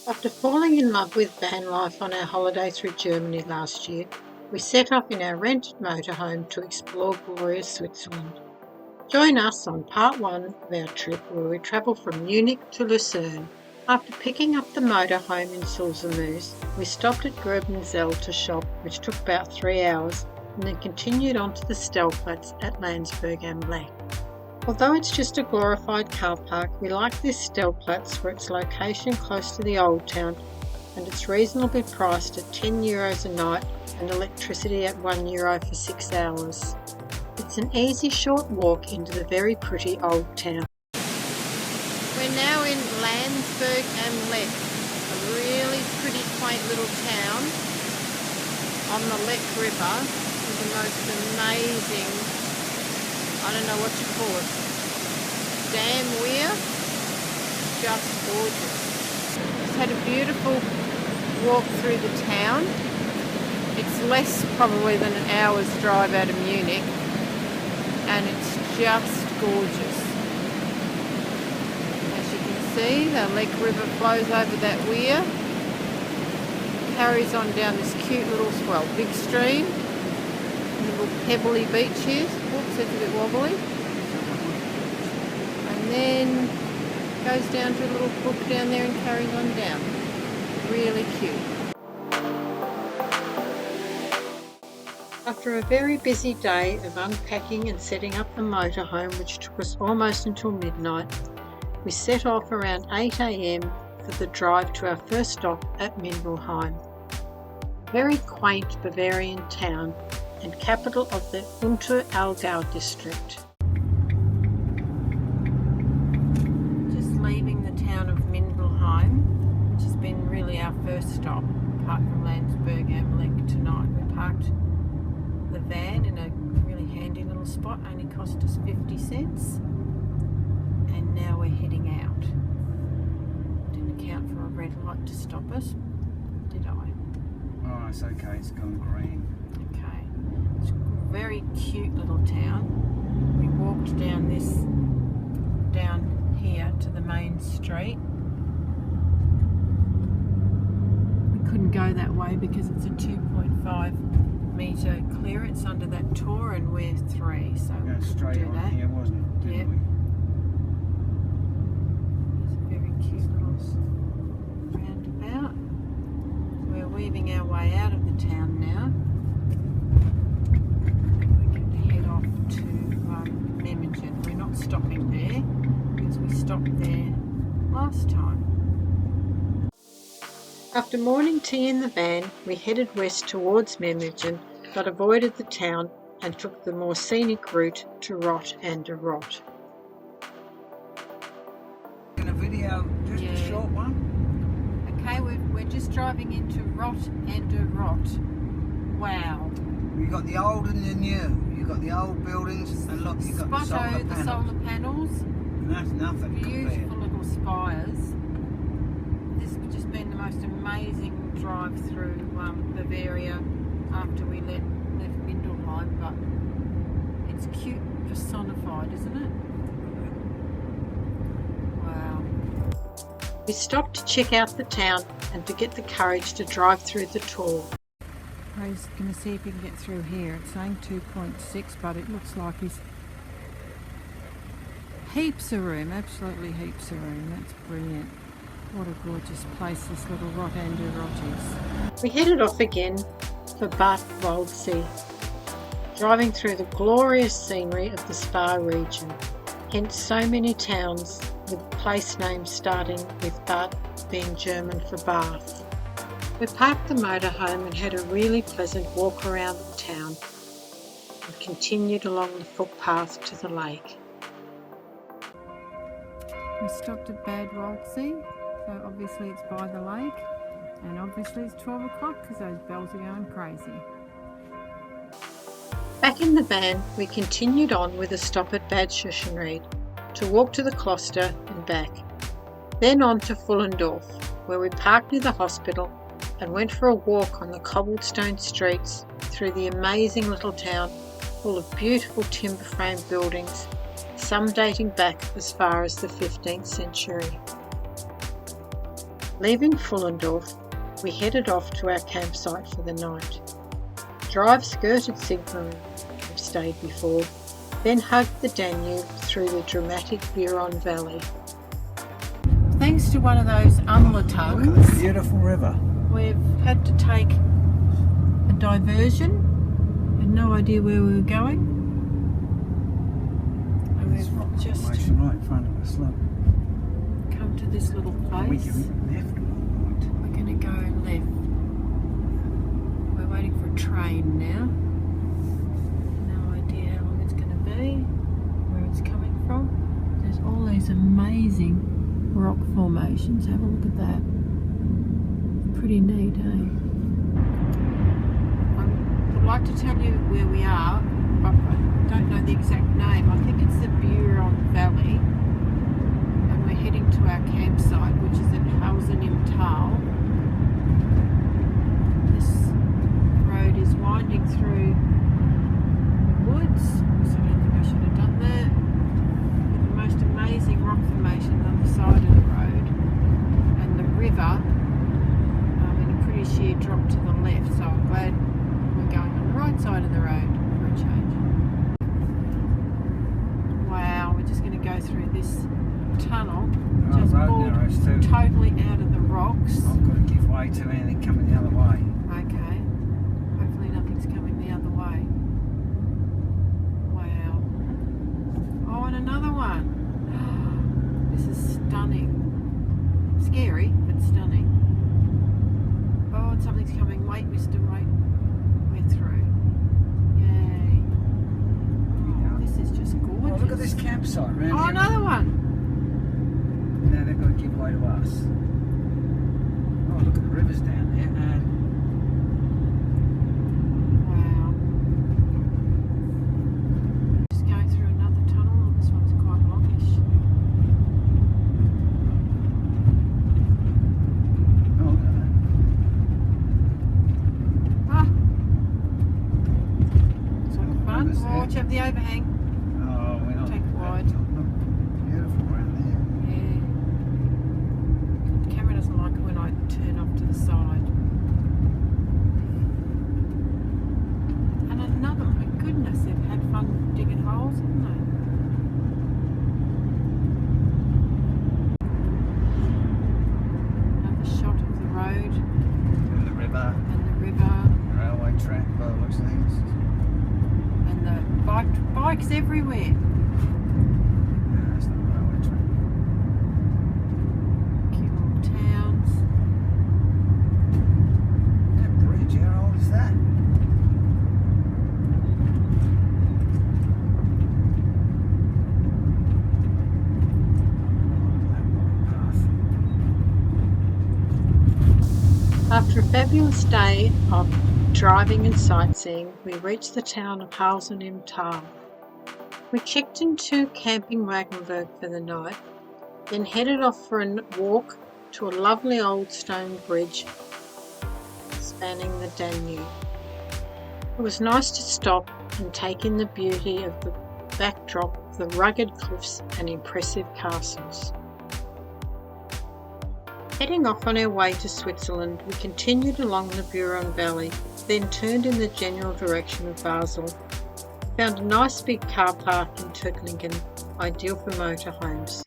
After falling in love with van life on our holiday through Germany last year, we set off in our rented motorhome to explore glorious Switzerland. Join us on part 1 of our trip where we travel from Munich to Lucerne. After picking up the motorhome in Sulzermoos, we stopped at Grobenzell to shop, which took about 3 hours, and then continued on to the Stellplatz at Landsberg am Lech. Although it's just a glorified car park, we like this Stellplatz for its location close to the old town, and it's reasonably priced at €10 a night and electricity at €1 for 6 hours. It's an easy short walk into the very pretty old town. We're now in Landsberg am Lech, a really pretty quaint little town on the Lech River with the most amazing, I don't know what you call it, dam weir, just gorgeous. Just had a beautiful walk through the town. It's less probably than an hour's drive out of Munich, and it's just gorgeous. As you can see, the Lech River flows over that weir, carries on down this cute little, well, big stream, little pebbly beach here. Whoops, it's a bit wobbly. And then goes down to a little brook down there and carries on down. Really cute. After a very busy day of unpacking and setting up the motorhome, which took us almost until midnight, we set off around 8 AM for the drive to our first stop at Mindelheim. Very quaint Bavarian town and capital of the Unterallgäu district. Just leaving the town of Mindelheim, which has been really our first stop, apart from Landsberg am Lech tonight. We parked the van in a really handy little spot, only cost us 50 cents, and now we're heading out. Didn't account for a red light to stop us, did I? Oh, it's okay, it's gone green. Okay, it's a very cute little town. We walked down here to the main street. We couldn't go that way because it's a 2.5 metre clearance under that tour, and we're 3, so we couldn't Straight do on that. here, wasn't it? Yep. It's a very cute little roundabout. We're weaving our way out of the town now. We're going to head off to Nijmegen. We're not stopping there because we stopped there last time. After morning tea in the van, we headed west towards Nijmegen, but avoided the town and took the more scenic route to Rot and de Rot. In a video, just a short one. Okay, we're just driving into Rot and de Rot. Wow. You got the old and the new. You got the old buildings, and look, you got the solar panels. And that's nothing Beautiful compared. little spires. This has just been the most amazing drive through Bavaria after we left Mindelheim, but it's cute personified, isn't it? Wow. We stopped to check out the town and to get the courage to drive through the tour. I was going to see if you can get through here. It's saying 2.6, but it looks like he's heaps of room, absolutely heaps of room. That's brilliant. What a gorgeous place this little Rot and de Rot is. We headed off again for Bad Waldsee, driving through the glorious scenery of the Spa region, hence so many towns with place names starting with Bad being German for bath. We parked the motorhome and had a really pleasant walk around the town and continued along the footpath to the lake. We stopped at Bad Waldsee, so obviously it's by the lake, and obviously it's 12 o'clock because those bells are going crazy. Back in the van, we continued on with a stop at Bad Schussenried to walk to the Kloster and back, then on to Fullendorf, where we parked near the hospital and went for a walk on the cobblestone streets through the amazing little town full of beautiful timber frame buildings, some dating back as far as the 15th century. Leaving Fullendorf, we headed off to our campsite for the night. Drive skirted Sigmund, we've stayed before, then hugged the Danube through the dramatic Buron Valley. Thanks to one of those umlatongs, Look at the beautiful river. we've had to take a diversion. Had no idea where we were going. And we've just Right in front of us, look. come to this little place. We can left or right. We're going to go left. We're waiting for a train now. No idea how long it's going to be, where it's coming from. There's all these amazing rock formations. Have a look at that. Pretty neat, eh? I would like to tell you where we are, but I don't know the exact name. I think it's the Buron Valley, and we're heading to our campsite, which is at Hausen im Tal. This road is winding through the woods, so I don't think I should have done that. With the most amazing rock formations on the side of the road, and the river in a pretty sheer drop to the left, so I'm glad we're going on the right side of the road for a change. Wow, we're just going to go through this tunnel, just pulled totally out of the rocks. I've got to give way to anything coming the other way. Okay, hopefully nothing's coming the other way. Wow. Oh, and another one. This is stunning. Scary, but stunning. Oh, and something's coming. Wait, mister, wait. We're through. Yay. Oh, this is just gorgeous. Oh, look at this campsite around Oh, here. another one. Now they've got to give way to us. Oh, look at the rivers down there. Wow. Just going through another tunnel. Oh, this one's quite longish. Oh, look at that. Ah. It's all fun. Rivers Oh, there. watch out the overhang. Oh, we're not. Take it wide. Look, beautiful around there. Yeah. The camera doesn't like it when I turn off to the side. And another, my goodness, they've had fun digging holes, haven't they? Another shot of the road And the river, and the river railway track, by the looks of things. and the bikes everywhere. No, that's not a railway track. Cute little towns. That bridge, how old is that? After a fabulous day of driving and sightseeing, we reached the town of Hausen im Tal. We checked into Camping Wagenberg for the night, then headed off for a walk to a lovely old stone bridge spanning the Danube. It was nice to stop and take in the beauty of the backdrop of the rugged cliffs and impressive castles. Heading off on our way to Switzerland, we continued along the Buron Valley, then turned in the general direction of Basel. Found a nice big car park in Tuttlingen, ideal for motorhomes.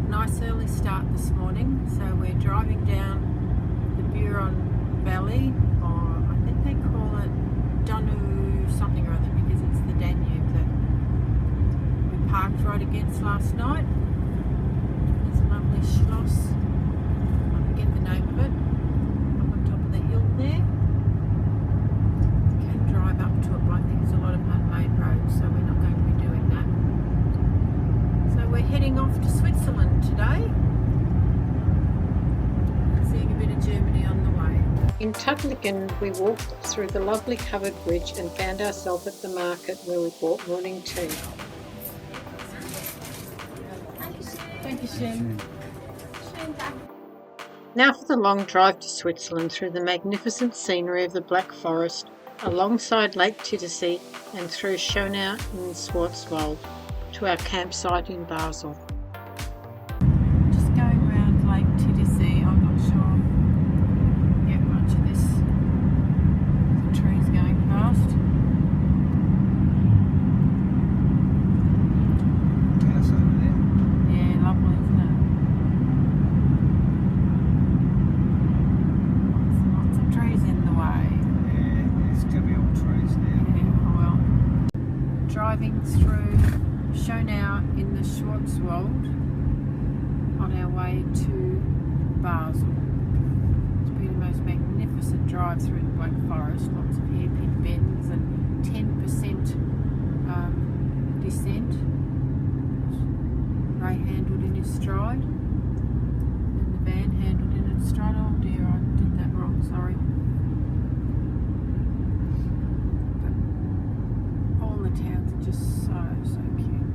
Nice early start this morning, so we're driving down the Buron Valley, or I think they call it Danu something or other because it's the Danube that we parked right against last night. There's a lovely schloss. Get the name of it, up on top of the hill there. You can drive up to it, but I think there's a lot of unmade roads, so we're not going to be doing that. So we're heading off to Switzerland today, seeing a bit of Germany on the way. In Tuttlingen, we walked through the lovely covered bridge and found ourselves at the market where we bought morning tea. Thank you, Shem. Now for the long drive to Switzerland through the magnificent scenery of the Black Forest, alongside Lake Titisee and through Schönau in Schwarzwald to our campsite in Basel. Just going around Lake Titisee, I'm not sure driving through Schönau in the Schwarzwald on our way to Basel. It's been the most magnificent drive through the Black Forest, lots of hairpin bends and 10% descent. Ray handled in his stride and the van handled in its stride. Oh dear, I did that wrong, sorry. The towns are just so cute.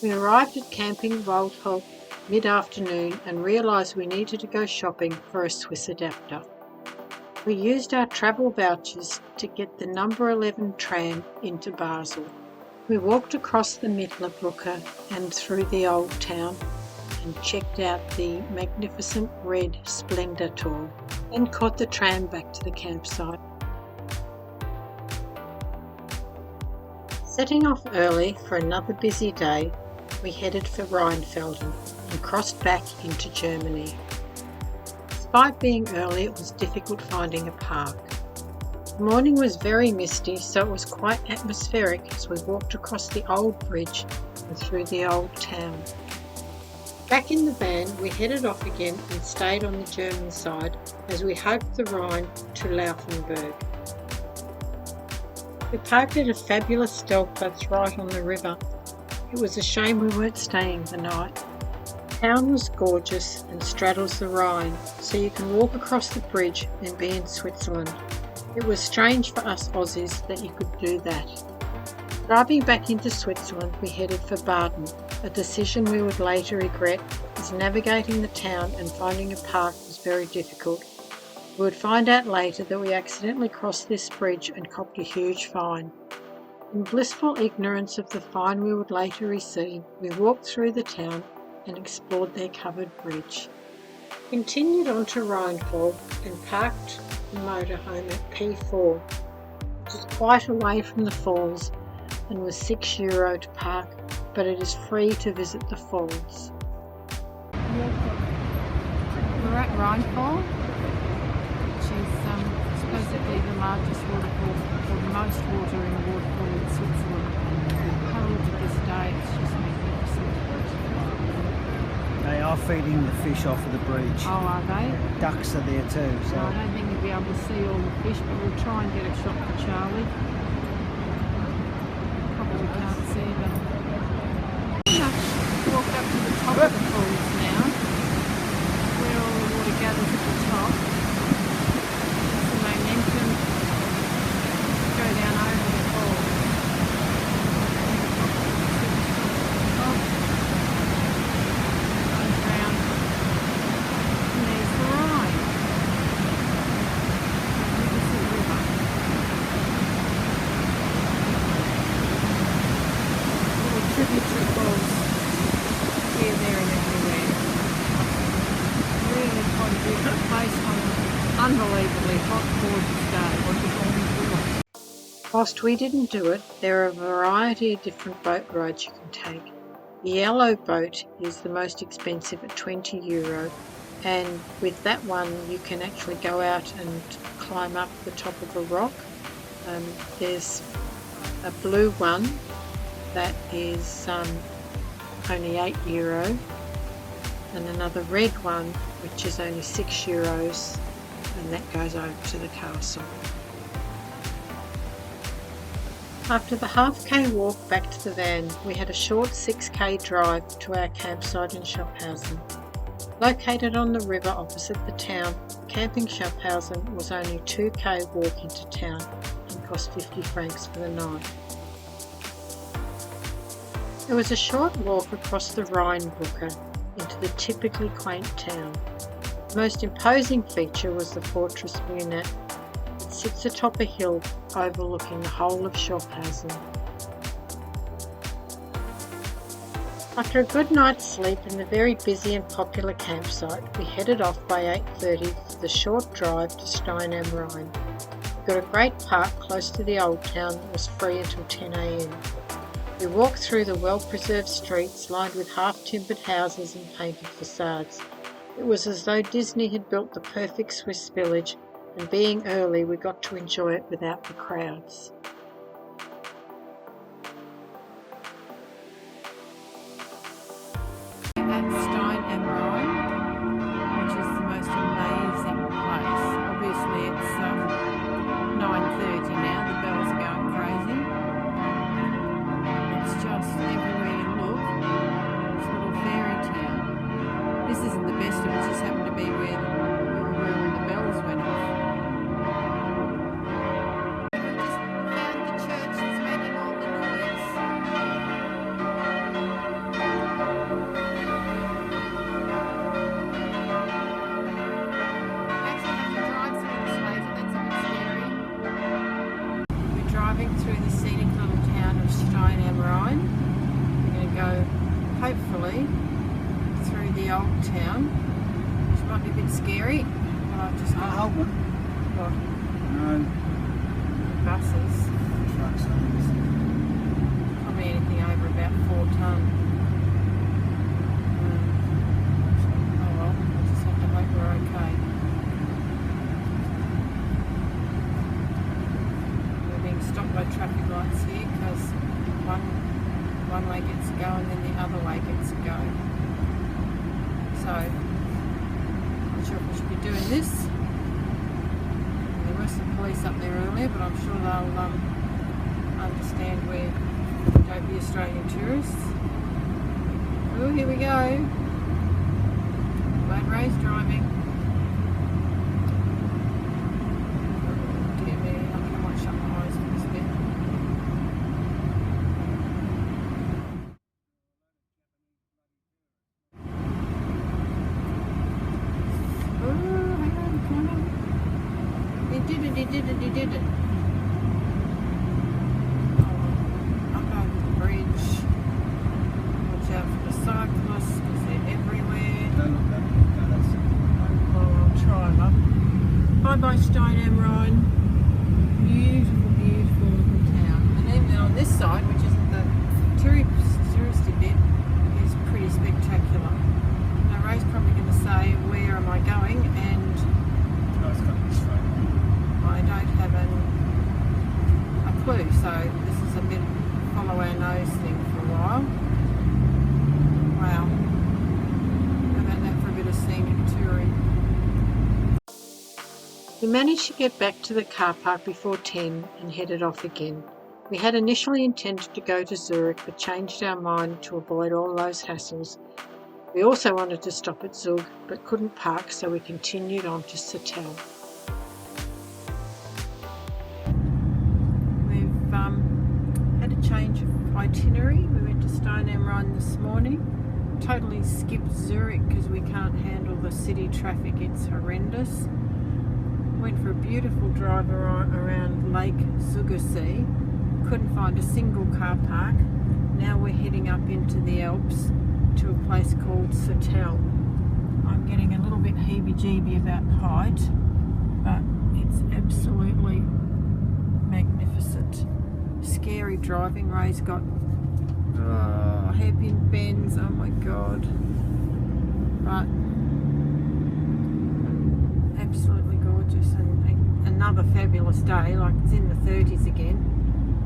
We arrived at Camping Waldhof mid-afternoon and realised we needed to go shopping for a Swiss adapter. We used our travel vouchers to get the number 11 tram into Basel. We walked across the Mittlerbrücke and through the old town and checked out the magnificent red Splendor Tor, then caught the tram back to the campsite. Setting off early for another busy day, we headed for Rheinfelden and crossed back into Germany. Despite being early, it was difficult finding a park. The morning was very misty, so it was quite atmospheric as we walked across the old bridge and through the old town. Back in the van, we headed off again and stayed on the German side as we hugged the Rhine to Laufenburg. We parked at a fabulous stellplatz right on the river. It was a shame we weren't staying the night. The town was gorgeous and straddles the Rhine, so you can walk across the bridge and be in Switzerland. It was strange for us Aussies that you could do that. Driving back into Switzerland, we headed for Baden, a decision we would later regret, as navigating the town and finding a park was very difficult. We would find out later that we accidentally crossed this bridge and copped a huge fine. In blissful ignorance of the fine we would later receive, we walked through the town and explored their covered bridge. Continued on to Rheinfelden and parked the motorhome at P4, which is quite away from the falls and was €6 to park, but it is free to visit the falls. We're at Rheinfelden, which is supposedly the largest waterfall, or the most water in a waterfall in Switzerland. Covered to this day, it's just magnificent. They are feeding the fish off of the bridge. Oh, are they? Ducks are there too. So I don't think you'll be able to see all the fish, but we'll try and get a shot for Charlie. Probably can't see them. Walked up to the top of the falls now, where all the water gathers at the top. That's the momentum to go down over the falls. Oh, goes round. And there's the Rhine. Magnificent river. Little tributary falls. Here, there and everywhere. Really quite a beautiful place on an unbelievably hot, gorgeous day. Whilst we didn't do it, there are a variety of different boat rides you can take. The yellow boat is the most expensive at €20, and with that one you can actually go out and climb up the top of a rock. There's a blue one that is only €8, and another red one which is only €6, and that goes over to the castle. After the half-k walk back to the van, we had a short 6k drive to our campsite in Schaffhausen. Located on the river opposite the town, camping Schaffhausen was only 2k walk into town and cost 50 francs for the night. It was a short walk across the Rheinbrücke into the typically quaint town. The most imposing feature was the fortress Munich. It sits atop a hill overlooking the whole of Schaffhausen. After a good night's sleep in the very busy and popular campsite, we headed off by 8:30 for the short drive to Stein am Rhein. We got a great park close to the old town that was free until 10 a.m. We walked through the well-preserved streets lined with half-timbered houses and painted facades. It was as though Disney had built the perfect Swiss village and being early we got to enjoy it without the crowds. At Stein am Rhein, which is the most amazing place. Obviously it's 9:30 now, the bells are going crazy. It's just everywhere you look, it's a little fairy town. This isn't the best of it, just happened to be where we were when the bells went off. We just found the church that's making all the noise. Driving through the scenic little town of Stein am Rhein. We're going to go, hopefully, through the old town, which might be a bit scary, but I've just got Old one? what, No. buses, Trucks. probably anything over about 4 tonne. Oh well, I just have to hope we're okay. Stopped by traffic lights here because one way gets to go and then the other way gets to go. So, not sure if we should be doing this. There were some police up there earlier, but I'm sure they'll understand we don't be Australian tourists. Oh, here we go. Lone Ray's driving. He did it. Up over the bridge. Watch out for the cyclists because they're everywhere. Don't look that. No, that's... Well, I'll try them. Bye bye Stein am Rhein. Beautiful, beautiful little town. And even on this side, which isn't the touristy bit, is pretty spectacular. Now Ray's probably going to say, where am I going? And No, it's got to be straight. I don't have a clue, so this is a bit follow our nose thing for a while. Wow. How about that for a bit of scenic touring? We managed to get back to the car park before 10 and headed off again. We had initially intended to go to Zurich but changed our mind to avoid all those hassles. We also wanted to stop at Zug but couldn't park, so we continued on to Suttel. Had a change of itinerary. We went to Stein am Rhein this morning. Totally skipped Zurich because we can't handle the city traffic. It's horrendous. Went for a beautiful drive around Lake Zugersee. Couldn't find a single car park. Now we're heading up into the Alps to a place called Suttel. I'm getting a little bit heebie-jeebie about height, but it's absolutely magnificent. Scary driving. Ray's got hairpin bends, oh my god, but absolutely gorgeous, and another fabulous day. Like, it's in the 30s again,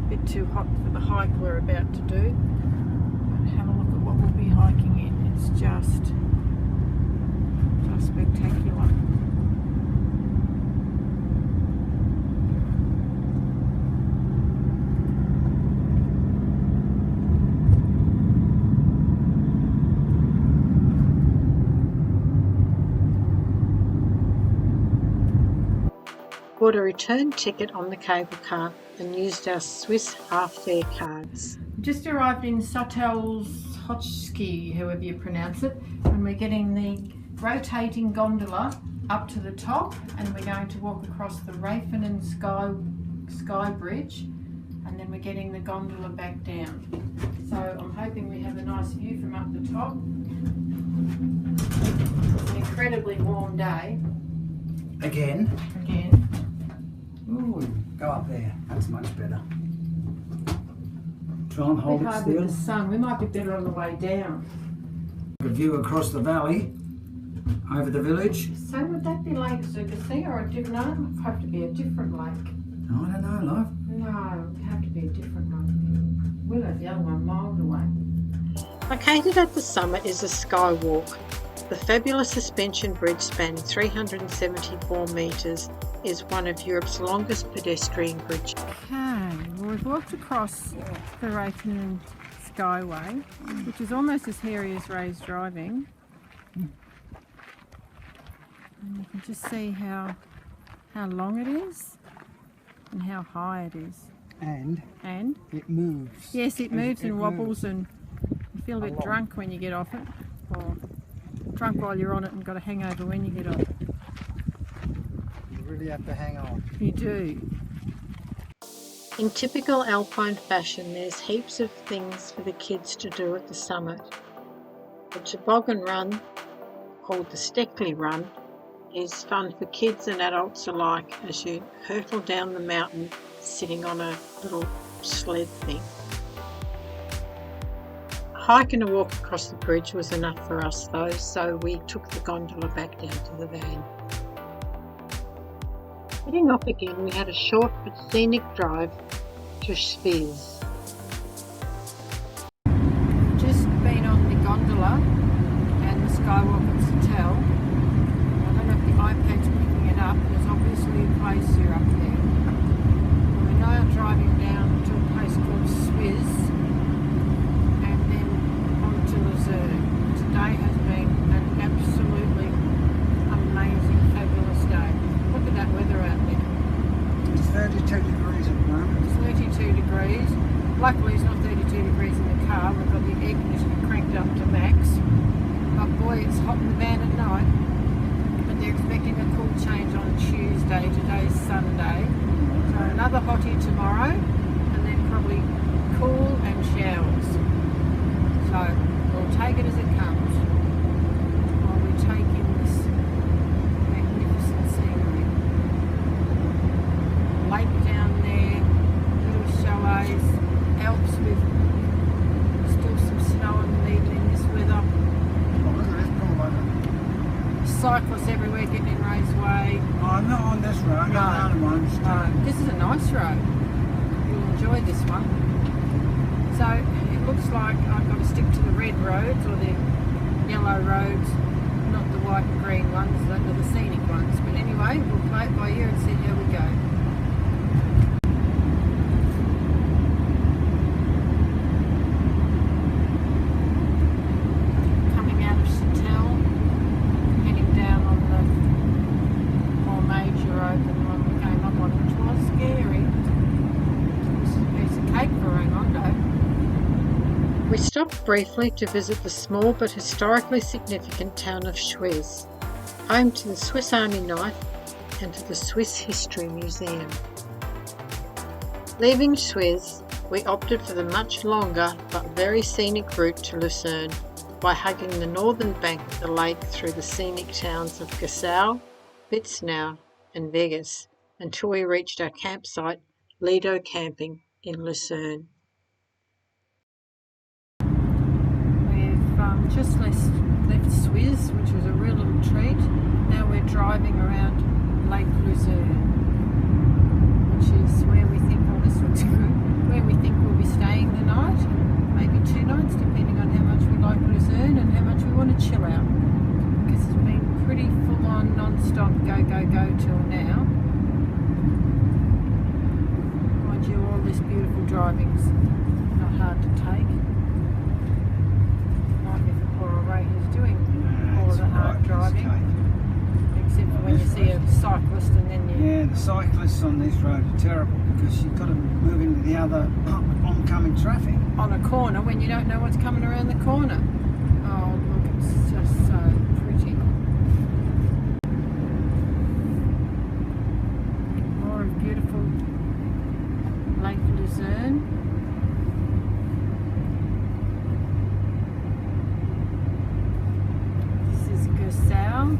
a bit too hot for the hike we're about to do, but have a look at what we'll be hiking in. It's just spectacular. Bought a return ticket on the cable car and used our Swiss half-fare cards. Just arrived in Suttel's-Hochski, however you pronounce it, and we're getting the rotating gondola up to the top, and we're going to walk across the Rafenen Sky Bridge, and then we're getting the gondola back down. So I'm hoping we have a nice view from up the top. It's an incredibly warm day. Again. Ooh, go up there. That's much better. Try and hold it hard still. with the sun. We might be better on the way down. A view across the valley over the village. So would that be Lake Zugersee or a different? No, it would have to be a different lake. I don't know, love. No, it would have to be a different one. We'll have the other one miles away. Located at the summit is the Skywalk. The fabulous suspension bridge spanning 374 metres is one of Europe's longest pedestrian bridges. Okay, well we've walked across the Raytheon Skyway, which is almost as hairy as Ray's driving. And you can just see how long it is and how high it is. And it moves. Yes, it moves and wobbles, and you feel a bit drunk when you get off it, or drunk while you're on it and got a hangover when you get off it. You really have to hang on. You do. In typical Alpine fashion, there's heaps of things for the kids to do at the summit. The toboggan run, called the Steckley Run, is fun for kids and adults alike as you hurtle down the mountain sitting on a little sled thing. A hike and a walk across the bridge was enough for us though, so we took the gondola back down to the van. Heading off again, we had a short but scenic drive to Schwyz. Just been on the gondola and the Skywalk at Hotel. I don't know if the iPad's picking it up. There's obviously a glacier up there. We're now driving down to a place called Schwyz and then on to Lucerne. Today has been an absolutely amazing, fabulous day. Look at that weather out there. It's 32 degrees at the moment. It's 32 degrees. Luckily it's not 32 degrees in the car. We've got the air conditioner cranked up to max. But boy, it's hot in the van at night. But they're expecting a cool change on Tuesday. Today's Sunday. So another hottie tomorrow, and then probably cool and showers. So we'll take it as it comes while we take in this magnificent scenery. Lake down there, little chalets, Alps with still some snow in the evening this weather. Oh, look at this pool over. Cyclists everywhere getting in Ray's way. Oh, I'm not on this road. I'm on the other one. This is a nice road. You'll enjoy this one. So it looks like I've got to stick to the red roads or the yellow roads, not the white and green ones, those are the scenic ones. But anyway, we'll play it by ear and see how we go. Coming out of Hotel, heading down on the more major road than the one we came up on, which was scary. This is a piece of cake for Raimondo. We stopped briefly to visit the small but historically significant town of Schwyz, home to the Swiss Army knife and to the Swiss History Museum. Leaving Schwyz, we opted for the much longer but very scenic route to Lucerne by hugging the northern bank of the lake through the scenic towns of Gessau, Witznau and Vegas until we reached our campsite, Lido Camping in Lucerne. We've just left Schwyz, which was a real little treat. Now we're driving around Lake Lucerne, which is where we think, oh this looks good, where we think we'll be staying the night, maybe 2 nights depending on how much we like Lucerne and how much we want to chill out, because it's been pretty full on non-stop go till now. Mind you, all this beautiful driving's not hard to take. Like if poor old Ray is doing all of the hard driving, except for when you see a cyclist and then you... Yeah, the cyclists on this road are terrible because you've got to move into the other oncoming traffic. On a corner when you don't know what's coming around the corner. Oh look, it's just so pretty. More of beautiful Lake Lucerne. This is Gessau.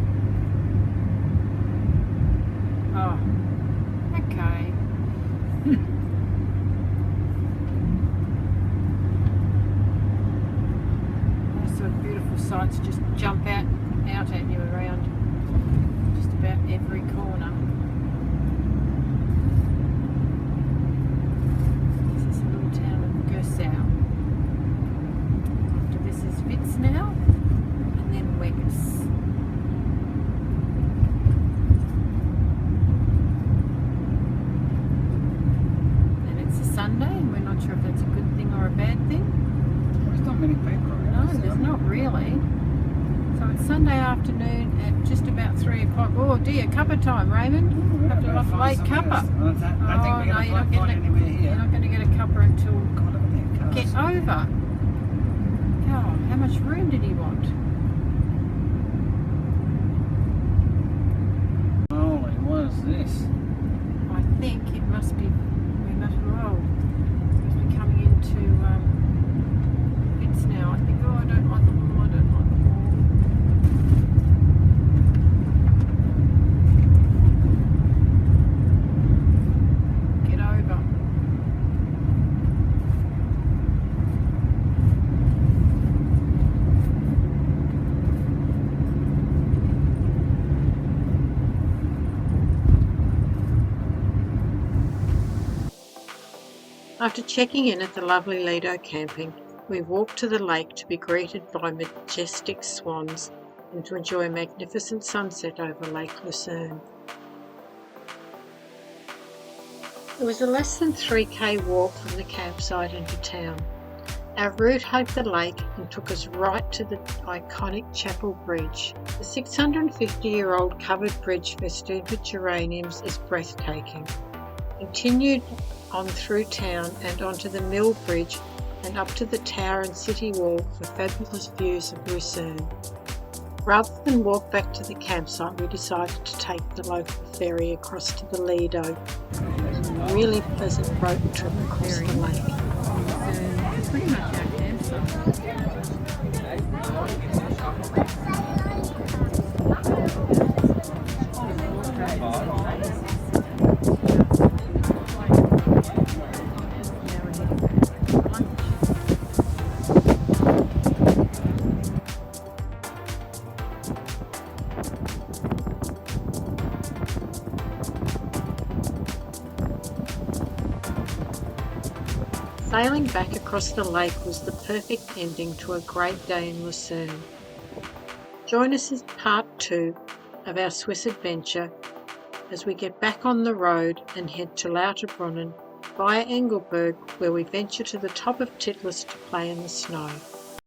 Oh, okay. Those sort of beautiful sights just jump out shout at you around just about every corner. This is the little town of Gersau. After this is Witz now, and then Weggis. And it's a Sunday, and we're not sure if that's a good thing or a bad thing. There's not many people around. No, there's not really. So it's Sunday afternoon at just about 3 o'clock. Oh dear, cuppa time, Raymond. Have to have a late cuppa. I think we're going to find anywhere You're here. not going to get a cuppa until God, look at that get cars. over. God, how much room did he want? Holy, what is this? I think it must be, we must be coming into It's now. I think, oh, I don't like the wall, I don't like the wall. Get over. After checking in at the lovely Lido camping, we walked to the lake to be greeted by majestic swans and to enjoy a magnificent sunset over Lake Lucerne. It was a less than 3k walk from the campsite into town. Our route hugged the lake and took us right to the iconic Chapel Bridge. The 650-year-old covered bridge festooned with geraniums is breathtaking. Continued on through town and onto the Mill Bridge and up to the tower and city wall for fabulous views of Lucerne. Rather than walk back to the campsite, we decided to take the local ferry across to the Lido. It was a really pleasant boat trip across the lake. It's pretty much our campsite. Sailing back across the lake was the perfect ending to a great day in Lucerne. Join us in part 2 of our Swiss adventure as we get back on the road and head to Lauterbrunnen via Engelberg, where we venture to the top of Titlis to play in the snow.